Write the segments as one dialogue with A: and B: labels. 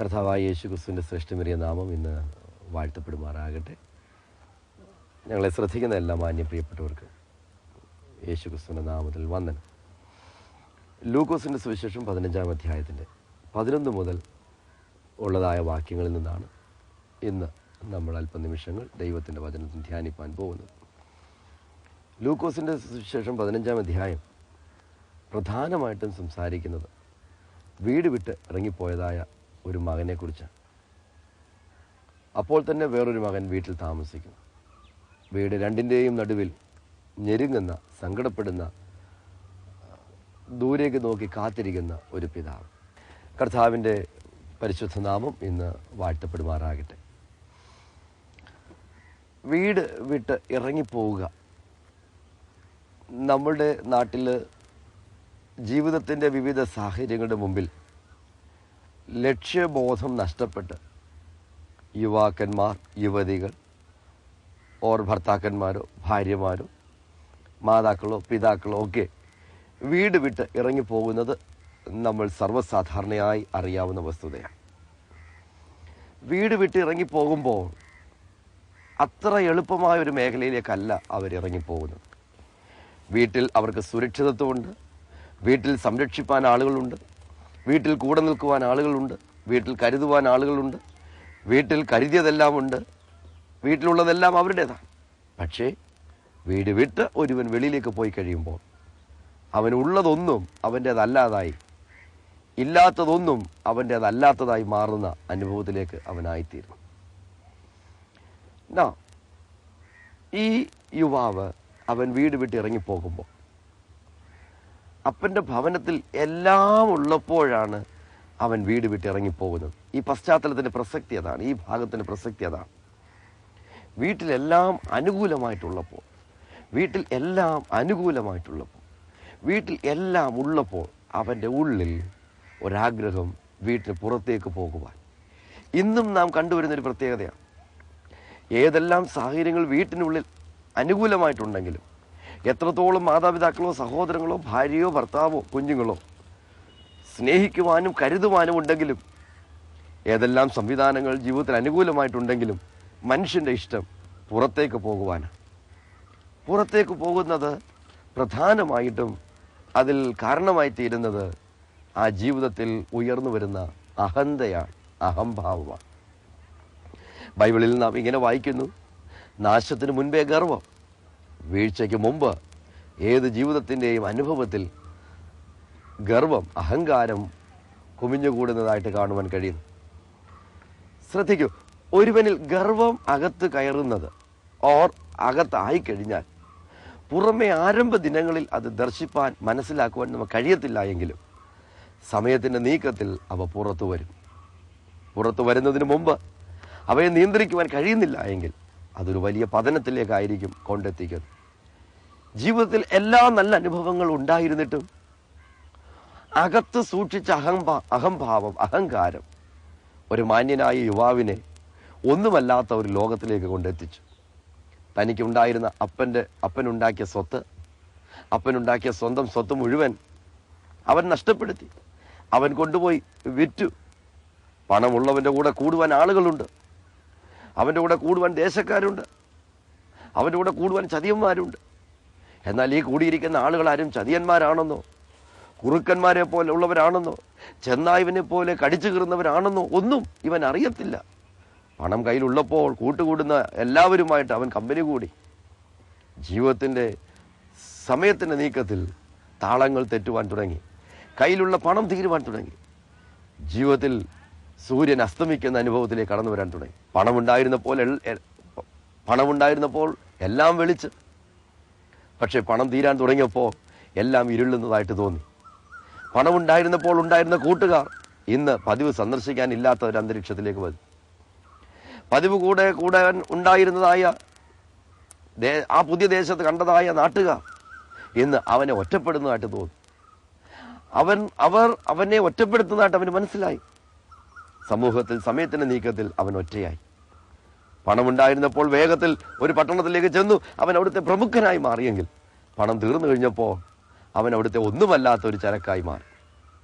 A: കർത്താവായ യേശുക്രിസ്തുവിൻ്റെ ശ്രേഷ്ഠമേറിയ നാമം ഇന്ന് വാഴ്ത്തപ്പെടുമാറാകട്ടെ. ഞങ്ങളെ ശ്രദ്ധിക്കുന്ന എല്ലാ മാന്യ പ്രിയപ്പെട്ടവർക്ക് യേശുക്രിസ്തുവിൻ്റെ നാമത്തിൽ വന്ദനം. ലൂക്കോസിൻ്റെ സുവിശേഷം 15-ാം അധ്യായത്തിൻ്റെ 11 മുതൽ ഉള്ളതായ വാക്യങ്ങളിൽ നിന്നാണ് ഇന്ന് നമ്മൾ അല്പനിമിഷങ്ങൾ ദൈവത്തിൻ്റെ വചനത്തിൽ ധ്യാനിപ്പാൻ പോകുന്നത്. ലൂക്കോസിൻ്റെ സുവിശേഷം 15-ാം അധ്യായം പ്രധാനമായിട്ടും സംസാരിക്കുന്നത് വീട് വിട്ട് ഇറങ്ങിപ്പോയതായ ഒരു മകനെക്കുറിച്ചാണ്. അപ്പോൾ തന്നെ വേറൊരു മകൻ വീട്ടിൽ താമസിക്കുന്നു. വീട് രണ്ടിൻ്റെയും നടുവിൽ ഞെരുങ്ങുന്ന, സങ്കടപ്പെടുന്ന, ദൂരേക്ക് നോക്കി കാത്തിരിക്കുന്ന ഒരു പിതാവ്. കർത്താവിൻ്റെ പരിശുദ്ധ നാമം ഇന്ന് വാഴ്ത്തപ്പെടുമാറാകട്ടെ. വീട് വിട്ട് ഇറങ്ങിപ്പോവുക നമ്മളുടെ നാട്ടിൽ ജീവിതത്തിൻ്റെ വിവിധ സാഹചര്യങ്ങളുടെ മുമ്പിൽ ലക്ഷ്യബോധം നഷ്ടപ്പെട്ട് യുവാക്കന്മാർ, യുവതികൾ, ഓർ ഭർത്താക്കന്മാരോ ഭാര്യമാരോ മാതാക്കളോ പിതാക്കളോ ഒക്കെ വീട് വിട്ട് ഇറങ്ങിപ്പോകുന്നത് നമ്മൾ സർവ്വസാധാരണയായി അറിയാവുന്ന വസ്തുതയാണ്. വീട് വിട്ട് ഇറങ്ങിപ്പോകുമ്പോൾ അത്ര എളുപ്പമായ ഒരു മേഖലയിലേക്കല്ല അവരിറങ്ങിപ്പോകുന്നത്. വീട്ടിൽ അവർക്ക് സുരക്ഷിതത്വമുണ്ട്, വീട്ടിൽ സംരക്ഷിപ്പാൻ ആളുകളുണ്ട്, വീട്ടിൽ കൂടെ നിൽക്കുവാൻ ആളുകളുണ്ട്, വീട്ടിൽ കരുതുവാൻ ആളുകളുണ്ട്, വീട്ടിൽ കരുതിയതെല്ലാം ഉണ്ട്, വീട്ടിലുള്ളതെല്ലാം അവരുടേതാണ്. പക്ഷേ വീട് വിട്ട് ഒരുവൻ വെളിയിലേക്ക് പോയി കഴിയുമ്പോൾ അവനുള്ളതൊന്നും അവൻ്റേതല്ലാതായി, ഇല്ലാത്തതൊന്നും അവൻ്റേതല്ലാത്തതായി മാറുന്ന അനുഭവത്തിലേക്ക് അവനായിത്തീരുന്നു. ഈ യുവാവ് അവൻ വീട് വിട്ട് ഇറങ്ങിപ്പോകുമ്പോൾ അപ്പൻ്റെ ഭവനത്തിൽ എല്ലാം ഉള്ളപ്പോഴാണ് അവൻ വീട് വിട്ട് ഇറങ്ങിപ്പോകുന്നത്. ഈ പശ്ചാത്തലത്തിൻ്റെ പ്രസക്തി അതാണ്, ഈ ഭാഗത്തിൻ്റെ പ്രസക്തി അതാണ്. വീട്ടിലെല്ലാം അനുകൂലമായിട്ടുള്ളപ്പോൾ, വീട്ടിൽ എല്ലാം ഉള്ളപ്പോൾ അവൻ്റെ ഉള്ളിൽ ഒരാഗ്രഹം വീട്ടിന് പുറത്തേക്ക് പോകുവാൻ. ഇന്നും നാം കണ്ടുവരുന്നൊരു പ്രത്യേകതയാണ്. ഏതെല്ലാം സാഹചര്യങ്ങൾ വീട്ടിനുള്ളിൽ അനുകൂലമായിട്ടുണ്ടെങ്കിലും, എത്രത്തോളം മാതാപിതാക്കളോ സഹോദരങ്ങളോ ഭാര്യയോ ഭർത്താവോ കുഞ്ഞുങ്ങളോ സ്നേഹിക്കുവാനും കരുതുവാനും ഉണ്ടെങ്കിലും, ഏതെല്ലാം സംവിധാനങ്ങൾ ജീവിതത്തിൽ അനുകൂലമായിട്ടുണ്ടെങ്കിലും മനുഷ്യൻ്റെ ഇഷ്ടം പുറത്തേക്ക് പോകുവാനാണ്. പുറത്തേക്ക് പോകുന്നത് പ്രധാനമായിട്ടും അതിൽ കാരണമായി തീരുന്നത് ആ ജീവിതത്തിൽ ഉയർന്നു വരുന്ന അഹന്തയാണ്, അഹംഭാവമാണ്. ബൈബിളിൽ നാം ഇങ്ങനെ വായിക്കുന്നു: നാശത്തിന് മുൻപേ ഗർവം, വീഴ്ചയ്ക്ക് മുമ്പ് ഏത് ജീവിതത്തിൻ്റെയും അനുഭവത്തിൽ ഗർവം, അഹങ്കാരം കുമിഞ്ഞുകൂടുന്നതായിട്ട് കാണുവാൻ കഴിയുന്നു. ശ്രദ്ധിക്കൂ, ഒരുവനിൽ ഗർവം അകത്ത് കയറുന്നത് ഓർ അകത്തായിക്കഴിഞ്ഞാൽ പുറമെ ആരംഭ ദിനങ്ങളിൽ അത് ദർശിപ്പാൻ, മനസ്സിലാക്കുവാൻ നമുക്ക് കഴിയത്തില്ല എങ്കിലും സമയത്തിൻ്റെ നീക്കത്തിൽ അവ പുറത്തു വരും. പുറത്തു വരുന്നതിന് മുമ്പ് അവയെ നിയന്ത്രിക്കുവാൻ കഴിയുന്നില്ല എങ്കിൽ അതൊരു വലിയ പതനത്തിലേക്കായിരിക്കും കൊണ്ടെത്തിക്കുന്നത്. ജീവിതത്തിൽ എല്ലാ നല്ല അനുഭവങ്ങൾ ഉണ്ടായിരുന്നിട്ടും അകത്ത് സൂക്ഷിച്ച അഹംഭാവം, അഹങ്കാരം ഒരു മാന്യനായ യുവാവിനെ ഒന്നുമല്ലാത്ത ഒരു ലോകത്തിലേക്ക് കൊണ്ടെത്തിച്ചു. തനിക്കുണ്ടായിരുന്ന അപ്പനുണ്ടാക്കിയ സ്വത്ത്, അപ്പനുണ്ടാക്കിയ സ്വന്തം സ്വത്ത് മുഴുവൻ അവൻ നഷ്ടപ്പെടുത്തി. അവൻ കൊണ്ടുപോയി വിറ്റു. പണമുള്ളവൻ്റെ കൂടെ കൂടുവാൻ ആളുകളുണ്ട്, അവൻ്റെ കൂടെ കൂടുവാൻ ദേശക്കാരുണ്ട്, അവൻ്റെ കൂടെ കൂടുവാൻ ചതിയന്മാരുണ്ട്. എന്നാൽ ഈ കൂടിയിരിക്കുന്ന ആളുകളാരും ചതിയന്മാരാണെന്നോ, കുറുക്കന്മാരെ പോലെ ഉള്ളവരാണെന്നോ, ചെന്നായവനെ പോലെ കടിച്ചു കീറുന്നവരാണെന്നോ ഒന്നും ഇവൻ അറിയത്തില്ല. പണം കയ്യിലുള്ളപ്പോൾ കൂട്ടുകൂടുന്ന എല്ലാവരുമായിട്ട് അവൻ കമ്പനി കൂടി. ജീവിതത്തിൻ്റെ സമയത്തിൻ്റെ നീക്കത്തിൽ താളങ്ങൾ തെറ്റുവാൻ തുടങ്ങി, കയ്യിലുള്ള പണം തീരുവാൻ തുടങ്ങി. ജീവിതത്തിൽ സൂര്യൻ അസ്തമിക്കുന്ന അനുഭവത്തിലേക്ക് കടന്നു വരാൻ തുടങ്ങി. പണമുണ്ടായിരുന്നപ്പോൾ എല്ലാം വെളിച്ച്, പക്ഷെ പണം തീരാൻ തുടങ്ങിയപ്പോൾ എല്ലാം ഇരുളുന്നതായിട്ട് തോന്നി. പണമുണ്ടായിരുന്നപ്പോൾ ഉണ്ടായിരുന്ന കൂട്ടുകാർ ഇന്ന് പതിവ് സന്ദർശിക്കാനില്ലാത്ത ഒരു അന്തരീക്ഷത്തിലേക്ക് വന്നു. പതിവ് കൂടെ ഉണ്ടായിരുന്നതായ ആ പുതിയ ദേശത്ത് കണ്ടതായ നാട്ടുകാർ ഇന്ന് അവനെ ഒറ്റപ്പെടുന്നതായിട്ട് തോന്നി. അവനെ ഒറ്റപ്പെടുത്തുന്നതായിട്ട് അവന് മനസ്സിലായി. സമൂഹത്തിൽ സമയത്തിൻ്റെ നീക്കത്തിൽ അവൻ ഒറ്റയായി. പണമുണ്ടായിരുന്നപ്പോൾ വേഗത്തിൽ ഒരു പട്ടണത്തിലേക്ക് ചെന്നു അവൻ അവിടുത്തെ പ്രമുഖനായി മാറിയെങ്കിൽ, പണം തീർന്നു കഴിഞ്ഞപ്പോൾ അവൻ അവിടുത്തെ ഒന്നുമല്ലാത്ത ഒരു ചരക്കായി മാറി.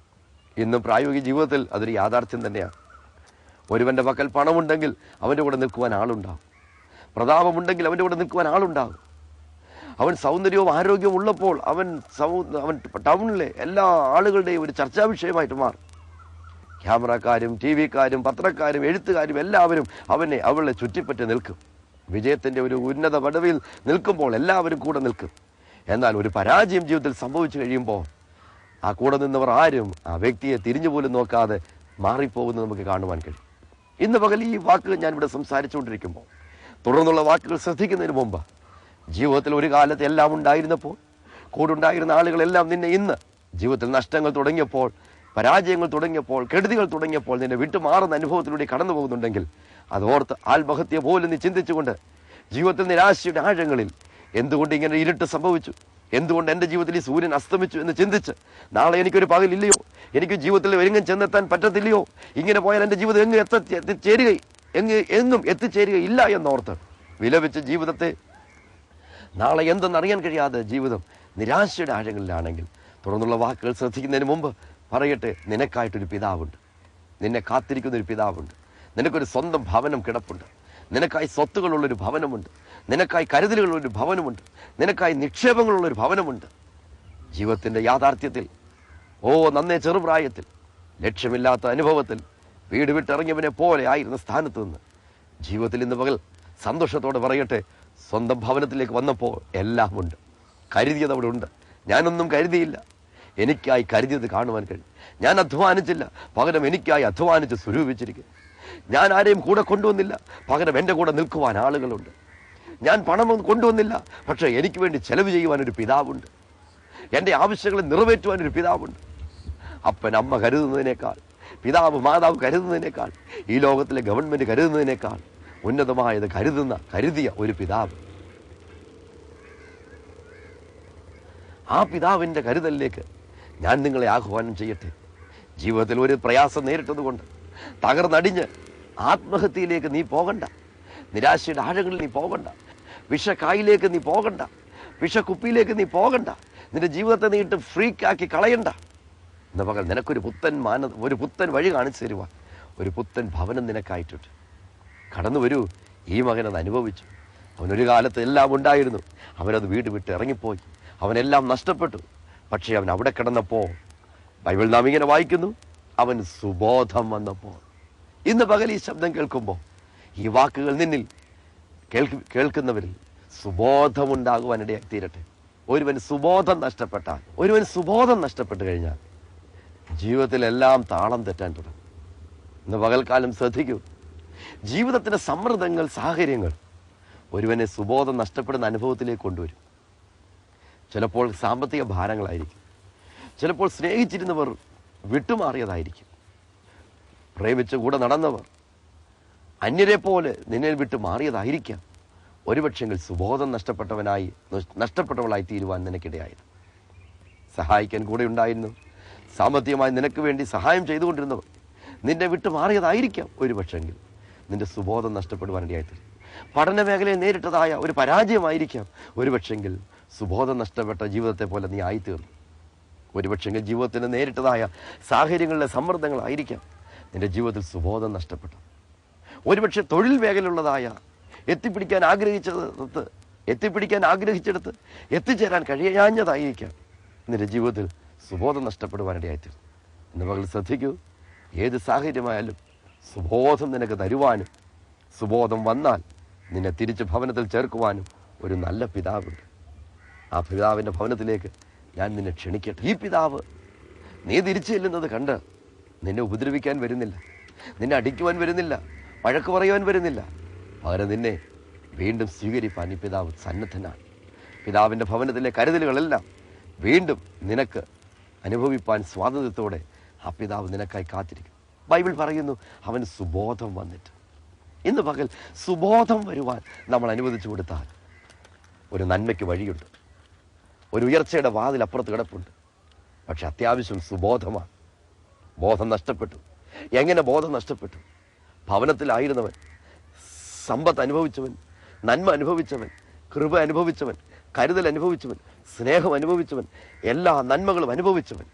A: ഇന്നും പ്രായോഗിക ജീവിതത്തിൽ അതൊരു യാഥാർത്ഥ്യം തന്നെയാണ്. ഒരുവന്റെ പക്കൽ പണമുണ്ടെങ്കിൽ അവൻ്റെ കൂടെ നിൽക്കുവാൻ ആളുണ്ടാകും. പ്രതാപമുണ്ടെങ്കിൽ അവൻ്റെ കൂടെ നിൽക്കുവാൻ ആളുണ്ടാകും. അവൻ സൗന്ദര്യവും ആരോഗ്യവും ഉള്ളപ്പോൾ അവൻ ടൗണിലെ എല്ലാ ആളുകളുടെയും ഒരു ചർച്ചാ വിഷയമായിട്ട് മാറും. ക്യാമറക്കാരും ടി വിക്കാരും പത്രക്കാരും എഴുത്തുകാരും എല്ലാവരും അവളെ ചുറ്റിപ്പറ്റി നിൽക്കും. വിജയത്തിൻ്റെ ഒരു ഉന്നത പദവിയിൽ നിൽക്കുമ്പോൾ എല്ലാവരും കൂടെ നിൽക്കും. എന്നാൽ ഒരു പരാജയം ജീവിതത്തിൽ സംഭവിച്ചു കഴിയുമ്പോൾ ആ കൂടെ നിന്നവർ ആരും ആ വ്യക്തിയെ തിരിഞ്ഞു പോലും നോക്കാതെ മാറിപ്പോകുന്നത് നമുക്ക് കാണുവാൻ കഴിയും. ഇന്ന് പകൽ ഈ വാക്കുകൾ ഞാനിവിടെ സംസാരിച്ചുകൊണ്ടിരിക്കുമ്പോൾ തുടർന്നുള്ള വാക്കുകൾ ശ്രദ്ധിക്കുന്നതിന് മുമ്പ് ജീവിതത്തിൽ ഒരു കാലത്ത് എല്ലാം ഉണ്ടായിരുന്നപ്പോൾ കൂടുണ്ടായിരുന്ന ആളുകളെല്ലാം നിന്നെ ഇന്ന് ജീവിതത്തിൽ നഷ്ടങ്ങൾ തുടങ്ങിയപ്പോൾ, പരാജയങ്ങൾ തുടങ്ങിയപ്പോൾ, കെടുതികൾ തുടങ്ങിയപ്പോൾ നിന്നെ വിട്ടുമാറുന്ന അനുഭവത്തിലൂടെ കടന്നു പോകുന്നുണ്ടെങ്കിൽ അതോർത്ത് ആത്മഹത്യ പോലും നീ ചിന്തിച്ചുകൊണ്ട് ജീവിതത്തിൽ നിരാശയുടെ ആഴങ്ങളിൽ എന്തുകൊണ്ട് ഇങ്ങനെ ഇരുട്ട് സംഭവിച്ചു, എന്തുകൊണ്ട് എൻ്റെ ജീവിതത്തിൽ ഈ സൂര്യൻ അസ്തമിച്ചു എന്ന് ചിന്തിച്ച് നാളെ എനിക്കൊരു പകലില്ലയോ, എനിക്ക് ജീവിതത്തിൽ എങ്ങും ചെന്നെത്താൻ പറ്റത്തില്ലയോ, ഇങ്ങനെ പോയാൽ എൻ്റെ ജീവിതം എങ്ങും എത്തിച്ചേരുകയില്ല എന്നോർത്ത് വിലപിച്ച് ജീവിതത്തെ നാളെ എന്തെന്നറിയാൻ കഴിയാതെ ജീവിതം നിരാശയുടെ ആഴങ്ങളിലാണെങ്കിൽ തുടർന്നുള്ള വാക്കുകൾ ശ്രദ്ധിക്കുന്നതിന് മുമ്പ് പറയട്ടെ, നിനക്കായിട്ടൊരു പിതാവുണ്ട്, നിന്നെ കാത്തിരിക്കുന്നൊരു പിതാവുണ്ട്. നിനക്കൊരു സ്വന്തം ഭവനം കിടപ്പുണ്ട്, നിനക്കായി സ്വത്തുകളുള്ളൊരു ഭവനമുണ്ട്, നിനക്കായി കരുതലുകളുള്ളൊരു ഭവനമുണ്ട്, നിനക്കായി നിക്ഷേപങ്ങളുള്ളൊരു ഭവനമുണ്ട്. ജീവിതത്തിൻ്റെ യാഥാർത്ഥ്യത്തിൽ നന്നേ ചെറുപ്രായത്തിൽ ലക്ഷ്യമില്ലാത്ത അനുഭവത്തിൽ വീട് വിട്ടിറങ്ങിയവനെ പോലെ ആയിരുന്ന സ്ഥാനത്ത് നിന്ന് ജീവിതത്തിൽ ഇന്ന് പകൽ സന്തോഷത്തോടെ പറയട്ടെ, സ്വന്തം ഭവനത്തിലേക്ക് വന്നപ്പോൾ എല്ലാം ഉണ്ട്. കരുതിയത് അവിടെ ഉണ്ട്. ഞാനൊന്നും കരുതിയില്ല, എനിക്കായി കരുതിയത് കാണുവാൻ കഴിയും. ഞാൻ അധ്വാനിച്ചില്ല, പകരം എനിക്കായി അധ്വാനിച്ച് സ്വരൂപിച്ചിരിക്കുന്നു. ഞാൻ ആരെയും കൂടെ കൊണ്ടുവന്നില്ല, പകരം എൻ്റെ കൂടെ നിൽക്കുവാൻ ആളുകളുണ്ട്. ഞാൻ പണമൊന്നും കൊണ്ടുവന്നില്ല, പക്ഷേ എനിക്ക് വേണ്ടി ചെലവ് ചെയ്യുവാനൊരു പിതാവുണ്ട്. എൻ്റെ ആവശ്യങ്ങളെ നിറവേറ്റുവാനൊരു പിതാവുണ്ട്. അപ്പൻ അമ്മ കരുതുന്നതിനേക്കാൾ, പിതാവ് മാതാവ് കരുതുന്നതിനേക്കാൾ, ഈ ലോകത്തിലെ ഗവൺമെൻറ് കരുതുന്നതിനേക്കാൾ ഉന്നതമായത് കരുതിയ ഒരു പിതാവ്. ആ പിതാവിൻ്റെ കരുതലിലേക്ക് ഞാൻ നിങ്ങളെ ആഹ്വാനം ചെയ്യട്ടെ. ജീവിതത്തിൽ ഒരു പ്രയാസം നേരിട്ടതുകൊണ്ട് തകർന്നടിഞ്ഞ് ആത്മഹത്യയിലേക്ക് നീ പോകണ്ട, നിരാശയുടെ ആഴങ്ങളിൽ നീ പോകണ്ട, വിഷക്കായിലേക്ക് നീ പോകണ്ട, വിഷക്കുപ്പിയിലേക്ക് നീ പോകണ്ട, നിന്റെ ജീവിതത്തെ നീട്ട് ഫ്രീക്കാക്കി കളയണ്ട. എന്ന പകൽ നിനക്കൊരു പുത്തൻ വഴി കാണിച്ചു തരുവാൻ ഒരു പുത്തൻ ഭവനം നിനക്കായിട്ടുണ്ട്. കടന്നു വരൂ. ഈ മകനത് അനുഭവിച്ചു. അവനൊരു കാലത്ത് എല്ലാം ഉണ്ടായിരുന്നു, അവനത് വീട് വിട്ട് ഇറങ്ങിപ്പോയി, അവനെല്ലാം നഷ്ടപ്പെട്ടു. പക്ഷേ അവൻ അവിടെ കിടന്നപ്പോൾ ബൈബിൾ നാം ഇങ്ങനെ വായിക്കുന്നു, അവൻ സുബോധം വന്നപ്പോൾ. ഇന്ന് പകൽ ഈ ശബ്ദം കേൾക്കുമ്പോൾ ഈ വാക്കുകൾ നിന്നിൽ കേൾക്കുന്നവരിൽ സുബോധമുണ്ടാകുവാനിടയായി തീരട്ടെ. ഒരുവൻ സുബോധം നഷ്ടപ്പെട്ടു കഴിഞ്ഞാൽ ജീവിതത്തിലെല്ലാം താളം തെറ്റാൻ തുടങ്ങും. ഇന്ന് പകൽക്കാലം ശ്രദ്ധിക്കൂ. ജീവിതത്തിൻ്റെ സമ്മർദ്ദങ്ങൾ, സാഹചര്യങ്ങൾ ഒരുവനെ സുബോധം നഷ്ടപ്പെടുന്ന അനുഭവത്തിലേക്ക് കൊണ്ടുവരും. ചിലപ്പോൾ സാമ്പത്തിക ഭാരങ്ങളായിരിക്കും, ചിലപ്പോൾ സ്നേഹിച്ചിരുന്നവർ വിട്ടുമാറിയതായിരിക്കും, പ്രേമിച്ച് കൂടെ നടന്നവർ അന്യരെ പോലെ നിന്നെ വിട്ടു മാറിയതായിരിക്കാം. ഒരുപക്ഷെങ്കിൽ സുബോധം നഷ്ടപ്പെട്ടവളായി തീരുവാൻ നിനക്കിടയായത്. സഹായിക്കാൻ കൂടെ ഉണ്ടായിരുന്നു, സാമ്പത്തികമായി നിനക്ക് വേണ്ടി സഹായം ചെയ്തുകൊണ്ടിരുന്നവർ നിന്നെ വിട്ടു മാറിയതായിരിക്കാം. ഒരുപക്ഷെങ്കിൽ നിന്റെ സുബോധം നഷ്ടപ്പെടുവാനിടയായിത്തീരും. പഠന മേഖലയിൽ നേരിട്ടതായ ഒരു പരാജയമായിരിക്കാം ഒരുപക്ഷെങ്കിൽ സുബോധം നഷ്ടപ്പെട്ട ജീവിതത്തെ പോലെ നീ ആയിത്തീർന്നു. ഒരുപക്ഷെങ്കിൽ ജീവിതത്തിന് നേരിട്ടതായ സാഹചര്യങ്ങളിലെ സമ്മർദ്ദങ്ങളായിരിക്കാം നിന്റെ ജീവിതത്തിൽ സുബോധം നഷ്ടപ്പെട്ടു. ഒരുപക്ഷെ തൊഴിൽ മേഖലയുള്ളതായ എത്തിപ്പിടിക്കാൻ ആഗ്രഹിച്ചെടുത്ത് എത്തിച്ചേരാൻ കഴിയാഞ്ഞതായിരിക്കാം നിന്റെ ജീവിതത്തിൽ സുബോധം നഷ്ടപ്പെടുവാനിടയായിത്തീർന്നു. ഇന്ന് പകൽ ശ്രദ്ധിക്കൂ. ഏത് സാഹചര്യമായാലും സുബോധം നിനക്ക് തരുവാനും സുബോധം വന്നാൽ നിന്നെ തിരിച്ച് ഭവനത്തിൽ ചേർക്കുവാനും ഒരു നല്ല പിതാവുണ്ട്. ആ പിതാവിൻ്റെ ഭവനത്തിലേക്ക് ഞാൻ നിന്നെ ക്ഷണിക്കട്ടെ. ഈ പിതാവ് നീ തിരിച്ചു ചെല്ലുന്നത് കണ്ട് നിന്നെ ഉപദ്രവിക്കാൻ വരുന്നില്ല, നിന്നെ അടിക്കുവാൻ വരുന്നില്ല, വഴക്ക് പറയുവാൻ വരുന്നില്ല. പകരം നിന്നെ വീണ്ടും സ്വീകരിപ്പാൻ ഈ പിതാവ് സന്നദ്ധനാണ്. പിതാവിൻ്റെ ഭവനത്തിലെ കരുതലുകളെല്ലാം വീണ്ടും നിനക്ക് അനുഭവിപ്പാൻ സ്വാതന്ത്ര്യത്തോടെ ആ പിതാവ് നിനക്കായി കാത്തിരിക്കും. ബൈബിൾ പറയുന്നു, അവന് സുബോധം വന്നിട്ട്. ഇന്ന് പകൽ സുബോധം വരുവാൻ നമ്മൾ അനുവദിച്ചു കൊടുത്താൽ ഒരു നന്മയ്ക്ക് വഴിയുണ്ട്. ഒരു ഉയർച്ചയുടെ വാതിൽ അപ്പുറത്ത് കിടപ്പുണ്ട്. പക്ഷെ അത്യാവശ്യം സുബോധമാണ്. ബോധം നഷ്ടപ്പെട്ടു. എങ്ങനെ ബോധം നഷ്ടപ്പെട്ടു? ഭവനത്തിലായിരുന്നവൻ, സമ്പത്ത് അനുഭവിച്ചവൻ, നന്മ അനുഭവിച്ചവൻ, കൃപ അനുഭവിച്ചവൻ, കരുതൽ അനുഭവിച്ചവൻ, സ്നേഹം അനുഭവിച്ചവൻ, എല്ലാ നന്മകളും അനുഭവിച്ചവൻ